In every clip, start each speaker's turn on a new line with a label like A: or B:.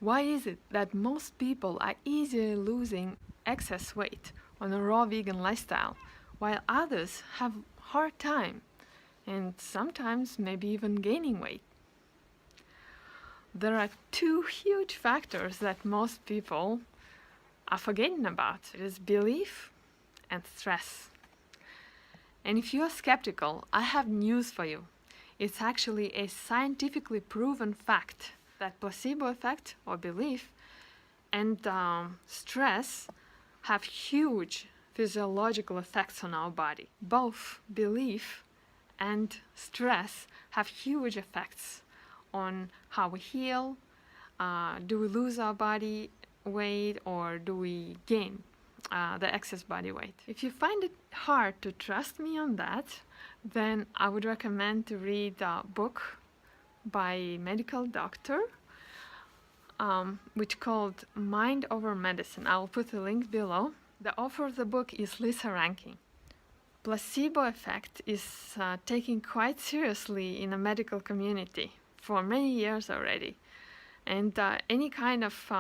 A: Why is it that most people are easily losing excess weight on a raw vegan lifestyle, while others have hard time and sometimes maybe even gaining weight? There are two huge factors that most people are forgetting about. It is belief and stress. And if you are skeptical, I have news for you. It's actually a scientifically proven fact that placebo effect or belief and stress have huge physiological effects on our body. Both belief and stress have huge effects on how we heal. Do we lose our body weight or do we gain the excess body weight? If you find it hard to trust me on that, then I would recommend to read a book by a medical doctor, which called Mind Over Medicine. I'll put a link below. The author of the book is Lisa Rankin. Placebo effect is taken quite seriously in the medical community for many years already. And any kind of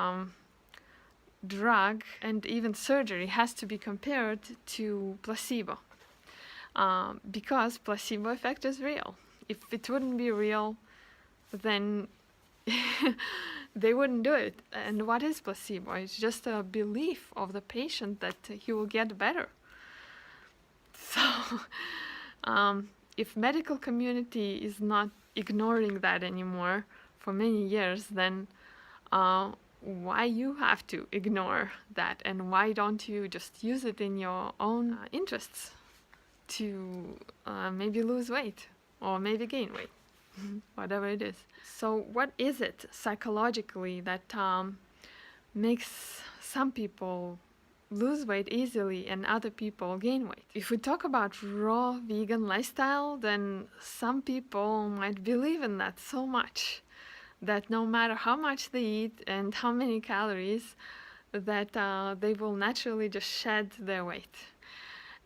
A: drug and even surgery has to be compared to placebo because placebo effect is real. If it wouldn't be real, then they wouldn't do it. And what is placebo? It's just a belief of the patient that he will get better. So if medical community is not ignoring that anymore for many years, then why you have to ignore that, and why don't you just use it in your own interests to maybe lose weight or maybe gain weight, whatever it is. So what is it psychologically that makes some people lose weight easily and other people gain weight? If we talk about raw vegan lifestyle, then some people might believe in that so much that no matter how much they eat and how many calories, that they will naturally just shed their weight.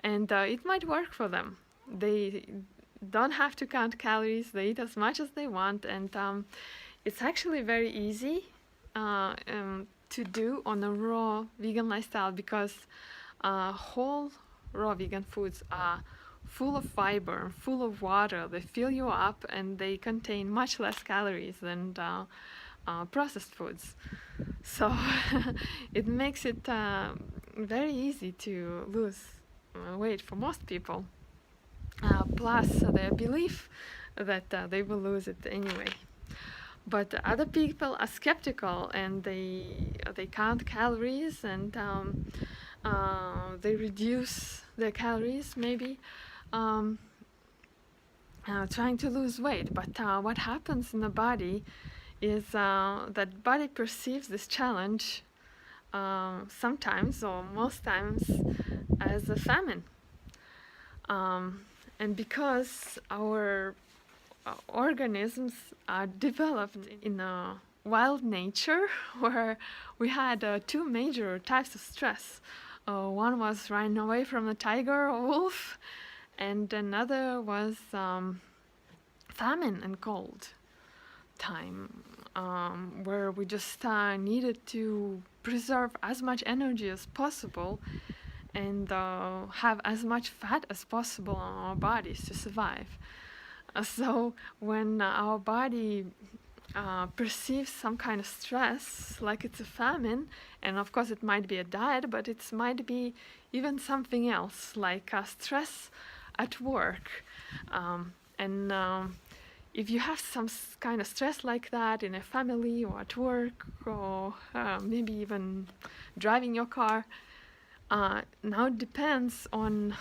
A: And it might work for them. They don't have to count calories, they eat as much as they want, and it's actually very easy to do on a raw vegan lifestyle because whole raw vegan foods are full of fiber, full of water. They fill you up and they contain much less calories than processed foods. So it makes it very easy to lose weight for most people. Plus their belief that they will lose it anyway. But other people are skeptical and they count calories and they reduce their calories maybe, trying to lose weight. But what happens in the body is that body perceives this challenge sometimes or most times as a famine. And because our organisms are developed in a wild nature where we had two major types of stress. One was running away from a tiger or wolf, and another was famine and cold time, where we just needed to preserve as much energy as possible and have as much fat as possible on our bodies to survive. So when our body perceives some kind of stress, like it's a famine, and of course it might be a diet, but it might be even something else, like stress at work. And if you have some kind of stress like that in a family or at work, or maybe even driving your car, now it depends on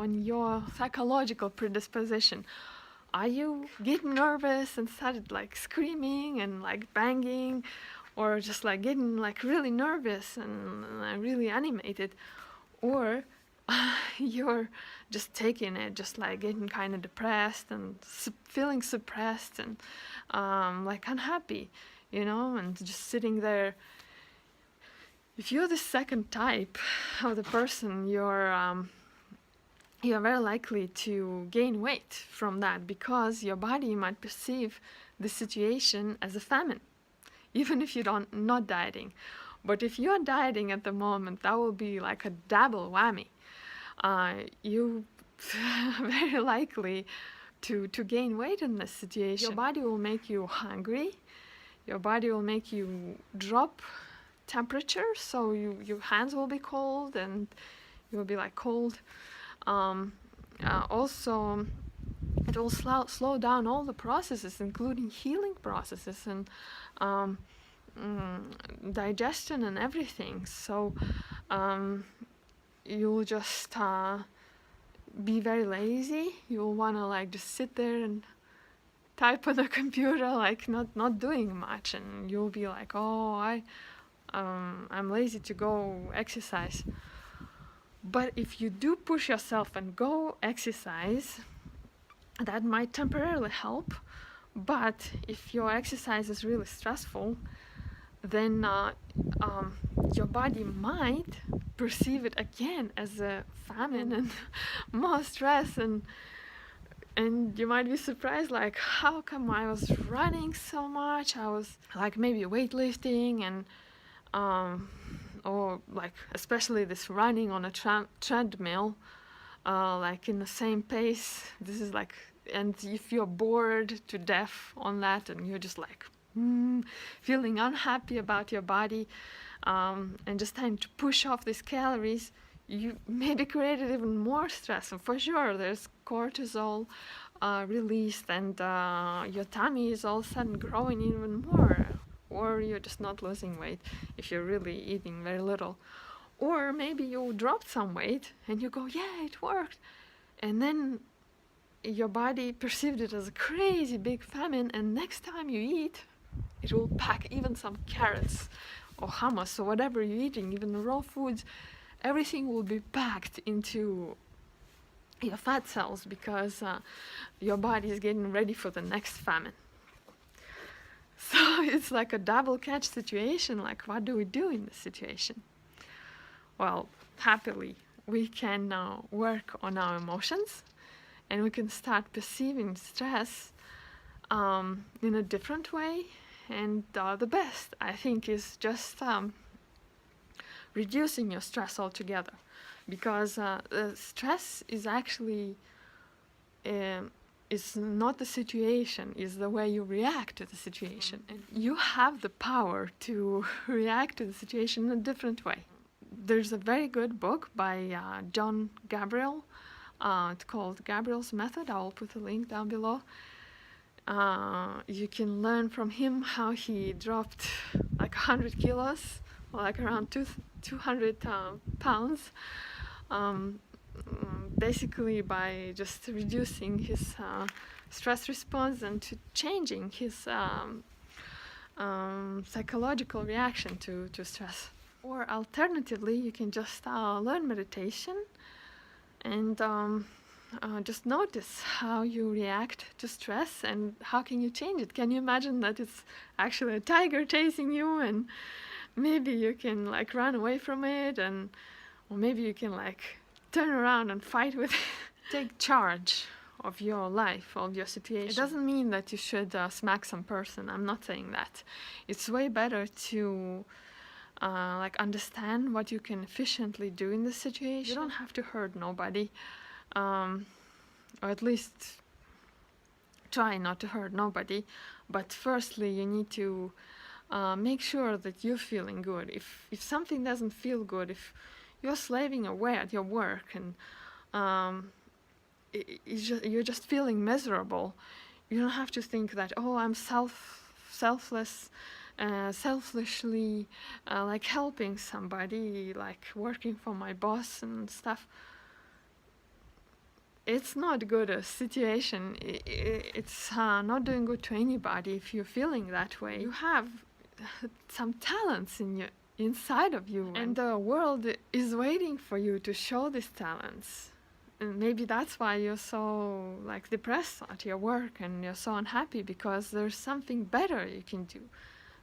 A: your psychological predisposition. Are you getting nervous and started like screaming and like banging, or just like getting like really nervous and really animated, or you're just taking it, just like getting kind of depressed and feeling suppressed and like unhappy, and just sitting there? If you're the second type of the person, you're very likely to gain weight from that, because your body might perceive the situation as a famine. even if you don't not dieting. But if you're dieting at the moment, that will be like a double whammy. You very likely to gain weight in this situation. Your body will make you hungry. Your body will make you drop temperature, so your hands will be cold and you will be like cold. Also, it will slow down all the processes, including healing processes and digestion and everything. So you'll just be very lazy. You'll want to like just sit there and type on the computer, like not doing much, and you'll be like, oh, I'm lazy to go exercise. But if you do push yourself and go exercise, that might temporarily help. But if your exercise is really stressful, then your body might perceive it again as a famine and more stress, and you might be surprised, like, how come I was running so much? I was like maybe weightlifting and or like especially this running on a treadmill, like in the same pace. This is like, and if you're bored to death on that and you're just like feeling unhappy about your body and just trying to push off these calories, you maybe created even more stress. And for sure there's cortisol released, and your tummy is all of a sudden growing even more, or you're just not losing weight if you're really eating very little. Or maybe you dropped some weight and you go, yeah, it worked, and then your body perceived it as a crazy big famine, and next time you eat, it will pack even some carrots or hummus or whatever you're eating, even raw foods, everything will be packed into your fat cells because your body is getting ready for the next famine. So it's like a double catch situation. Like, what do we do in this situation? Well, happily, we can work on our emotions, and we can start perceiving stress in a different way. And the best, I think, is just reducing your stress altogether, because stress is actually is not the situation, is the way you react to the situation. And you have the power to react to the situation in a different way. There's a very good book by John Gabriel. It's called Gabriel's Method. I will put a link down below. You can learn from him how he dropped like 100 kilos, or like around 200 pounds, basically by just reducing his stress response and to changing his psychological reaction to stress. Or alternatively, you can just learn meditation and just notice how you react to stress and how can you change it. Can you imagine that it's actually a tiger chasing you, and maybe you can like run away from it, and or maybe you can like turn around and fight with it. Take charge of your life, of your situation. It doesn't mean that you should smack some person. I'm not saying that. It's way better to like understand what you can efficiently do in this situation. You don't have to hurt nobody, or at least try not to hurt nobody. But firstly, you need to make sure that you're feeling good. If something doesn't feel good, if you're slaving away at your work and you're just feeling miserable, you don't have to think that, oh, I'm selfishly like helping somebody, like working for my boss and stuff. It's not good a situation. It's not doing good to anybody if you're feeling that way. You have some talents inside of you, and the world is waiting for you to show these talents. And maybe that's why you're so like depressed at your work and you're so unhappy, because there's something better you can do.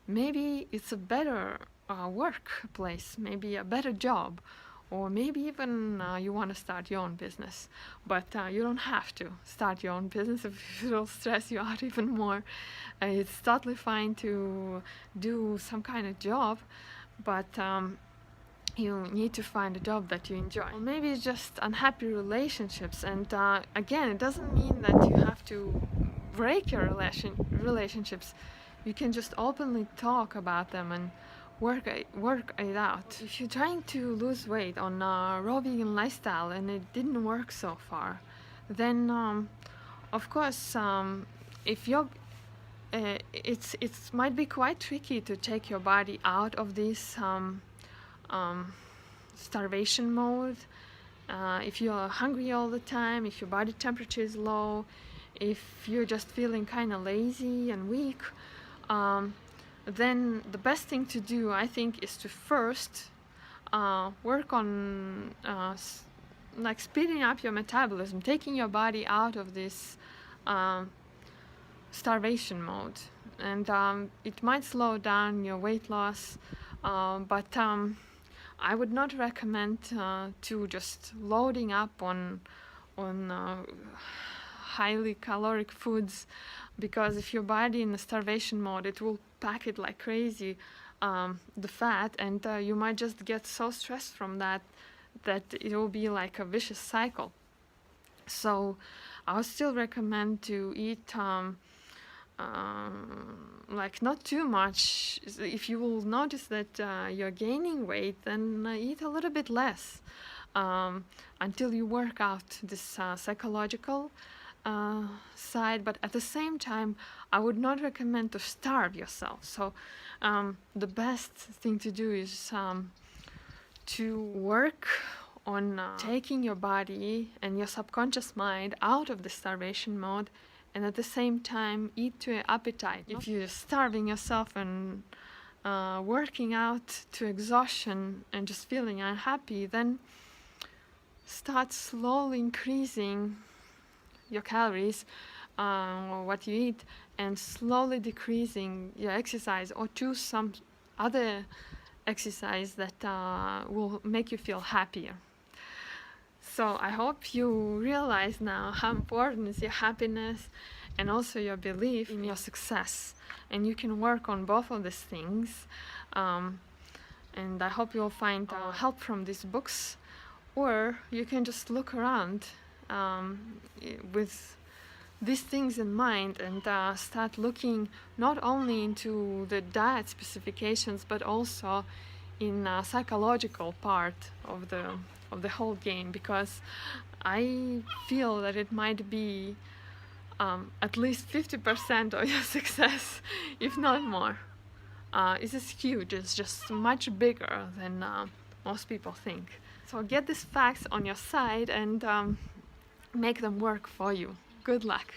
A: Maybe it's a better workplace, maybe a better job, or maybe even you want to start your own business, but you don't have to start your own business if it'll stress you out even more. It's totally fine to do some kind of job, but you need to find a job that you enjoy. Or maybe it's just unhappy relationships, and again, it doesn't mean that you have to break your relationships. You can just openly talk about them and work it out. If you're trying to lose weight on a raw vegan lifestyle and it didn't work so far, then of course, if you're it might be quite tricky to take your body out of this starvation mode. If you're hungry all the time, if your body temperature is low, if you're just feeling kind of lazy and weak, then the best thing to do, I think, is to first work on like speeding up your metabolism, taking your body out of this starvation mode, and it might slow down your weight loss, but I would not recommend to just loading up on highly caloric foods, because if your body in a starvation mode, it will pack it like crazy, the fat, and you might just get so stressed from that it will be like a vicious cycle. So I would still recommend to eat like not too much. If you will notice that you're gaining weight, then eat a little bit less until you work out this psychological side. But at the same time, I would not recommend to starve yourself. So the best thing to do is to work on taking your body and your subconscious mind out of the starvation mode, and at the same time eat to your appetite. If you're starving yourself and working out to exhaustion and just feeling unhappy, then start slowly increasing your calories or what you eat, and slowly decreasing your exercise, or choose some other exercise that will make you feel happier. So I hope you realize now how important is your happiness and also your belief in your success, and you can work on both of these things, and I hope you'll find help from these books, or you can just look around with these things in mind and start looking not only into the diet specifications, but also in psychological part of the whole game, because I feel that it might be at least 50% of your success, if not more. It is huge. It's just much bigger than most people think. So get these facts on your side and make them work for you. Good luck.